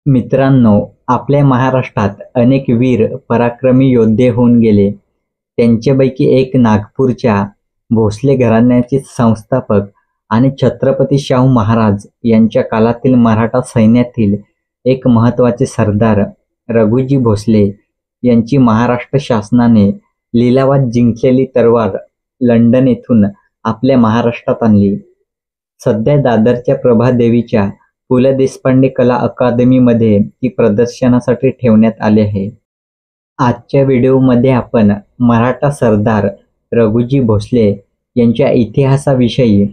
मित्रांनो, आपल्या महाराष्ट्रात अनेक वीर पराक्रमी योद्धे होऊन गेले. त्यांच्यापैकी एक नागपूरच्या भोसले घराण्याचे संस्थापक आणि छत्रपती शाहू महाराज यांच्या काळातील मराठा सैन्यातील एक महत्त्वाचे सरदार रघुजी भोसले यांची महाराष्ट्र शासनाने लिलावात जिंकलेली तलवार लंडन येथून आपल्या महाराष्ट्रात आणली. सध्या दादरच्या प्रभादेवीच्या पु ल देशपांडे कला अकादमीमध्ये ती प्रदर्शनासाठी ठेवण्यात आली आहे. आजच्या व्हिडिओमध्ये आपण मराठा सरदार रघुजी भोसले यांच्या इतिहासाविषयी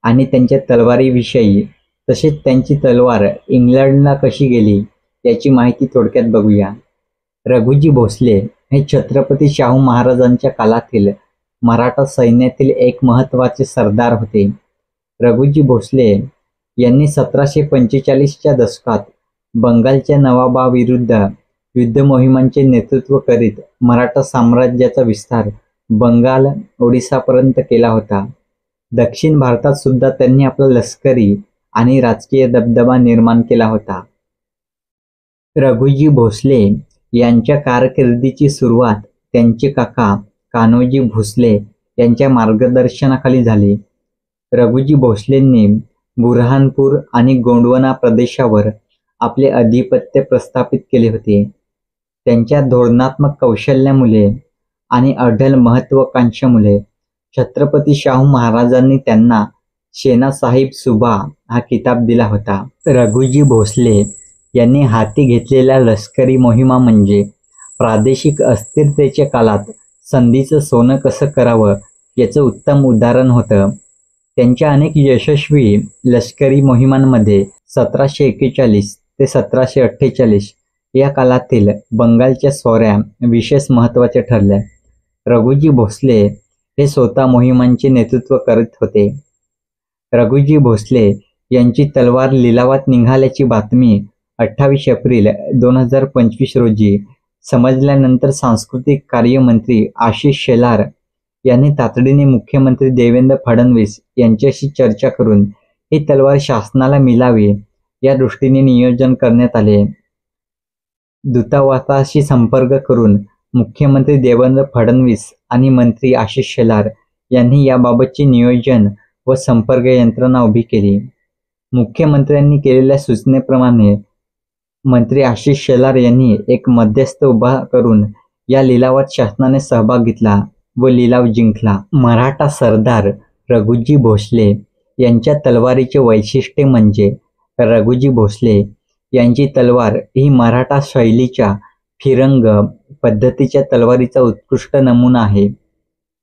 आणि त्यांच्या तलवारीविषयी तसेच त्यांची तलवार इंग्लंडला कशी गेली याची माहिती थोडक्यात बघूया. रघुजी भोसले हे छत्रपती शाहू महाराजांच्या काळातील मराठा सैन्यातील एक महत्त्वाचे सरदार होते. रघुजी भोसले यांनी 1745च्या दशकात बंगालच्या नवाबाविरुद्ध युद्धमोहिमांचे नेतृत्व करीत मराठा साम्राज्याचा विस्तार बंगाल, ओडिसापर्यंत केला होता. दक्षिण भारतात सुद्धा त्यांनी आपला लष्करी आणि राजकीय दबदबा निर्माण केला होता. रघुजी भोसले यांच्या कारकिर्दीची सुरुवात त्यांचे काका कान्होजी भोसले यांच्या मार्गदर्शनाखाली झाली. रघुजी भोसलेंनी बुरहानपूर आणि गोंडवाना प्रदेशावर आपले अधिपत्य प्रस्थापित केले होते. त्यांच्या धोरणात्मक कौशल्यामुळे आणि अढळ महत्त्वाकांक्षेमुळे छत्रपती शाहू महाराजांनी त्यांना सेनासाहिब सुभा हा किताब दिला होता. रघुजी भोसले यांनी हाती घेतलेल्या लष्करी मोहिमा म्हणजे प्रादेशिक अस्थिरतेच्या काळात संधीचं सोनं कसं करावं याचं उत्तम उदाहरण होतं. त्यांच्या अनेक यशस्वी लष्करी मोहिमांमध्ये 1741 ते 1748 या काळातील बंगालच्या स्वाऱ्या विशेष महत्त्वाच्या ठरल्या. रघुजी भोसले हे स्वतः मोहिमांचे नेतृत्व करत होते. रघुजी भोसले यांची तलवार लिलावात निघाल्याची बातमी 28 एप्रिल 2025 रोजी समजल्यानंतर सांस्कृतिक कार्यमंत्री आशिष शेलार यांनी तातडीने मुख्यमंत्री देवेंद्र फडणवीस यांच्याशी चर्चा करून ही तलवार शासनाला मिळावी या दृष्टीने नियोजन करण्यात आले. दूतावासाशी संपर्क करून मुख्यमंत्री देवेंद्र फडणवीस आणि मंत्री आशिष शेलार यांनी याबाबतचे नियोजन व संपर्क यंत्रणा उभी केली. मुख्यमंत्र्यांनी केलेल्या सूचनेप्रमाणे मंत्री आशिष शेलार यांनी एक मध्यस्थ उभा करून या लिलावात शासनाने सहभाग घेतला व लिलाव जिंकला. मराठा सरदार रघुजी भोसले यांच्या तलवारीचे वैशिष्ट्य म्हणजे रघुजी भोसले यांची तलवार ही मराठा शैलीच्या फिरंग पद्धतीच्या तलवारीचा उत्कृष्ट नमुना आहे.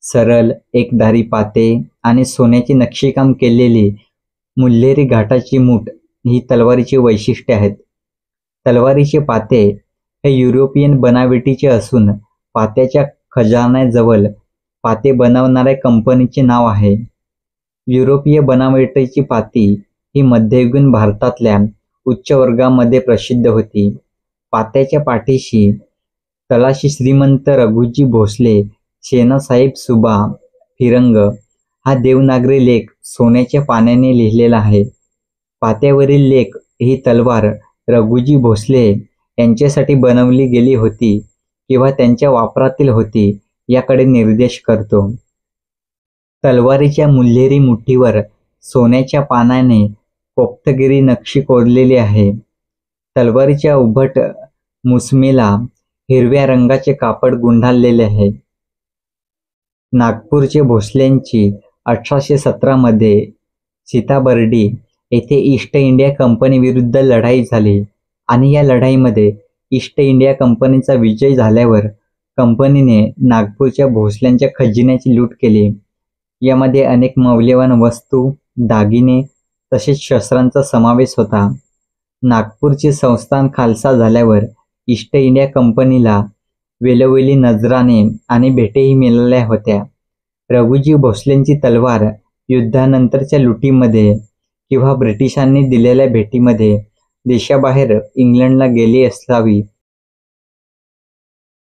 सरळ एकधारी पाते आणि सोन्याचे नक्षीकाम केलेली मुल्हेरी घाटाची मूठ ही तलवारीची वैशिष्ट्ये आहेत. तलवारीचे पाते हे युरोपियन बनावटीचे असून पात्याच्या खजान्याजवळ पाते बनवणाऱ्या कंपनीचे नाव आहे. युरोपीय बनावटीची पाती ही मध्ययुगीन भारतातल्या उच्च वर्गामध्ये प्रसिद्ध होती. पात्याच्या पाठीशी तळाशी श्रीमंत रघुजी भोसले सेनासाहिब सुभा फिरंग हा देवनागरी लेख सोन्याच्या पाण्याने लिहिलेला आहे. पात्यावरील लेख ही तलवार रघुजी भोसले यांच्यासाठी बनवली गेली होती किंवा त्यांच्या वापरातील होती याकडे निर्देश करतो. तलवारीच्या मुल्हेरी मुठीवर सोन्याच्या पानाने कोप्तगिरी नक्षी कोरलेली आहे. तलवारीच्या उभट मुसमेला हिरव्या रंगाचे कापड गुंडाळलेले आहे. नागपूरचे भोसल्यांची 1817 मध्ये सीताबर्डी येथे ईस्ट इंडिया कंपनी विरुद्ध लढाई झाली आणि या लढाईमध्ये ईस्ट इंडिया कंपनीचा विजय झाल्यावर कंपनीने नागपूरच्या भोसल्यांच्या खजिन्याची लूट केली. यामध्ये अनेक मौल्यवान वस्तू, दागिने तसेच शस्त्रांचा समावेश होता. नागपूरचे संस्थान खालसा झाल्यावर ईस्ट इंडिया कंपनीला वेळोवेळी नजराणे आणि भेटेही मिळाल्या होत्या. रघुजी भोसलेंची तलवार युद्धानंतरच्या लुटीमध्ये किंवा ब्रिटिशांनी दिलेल्या भेटीमध्ये देशाबाहेर इंग्लंडला गेली असावी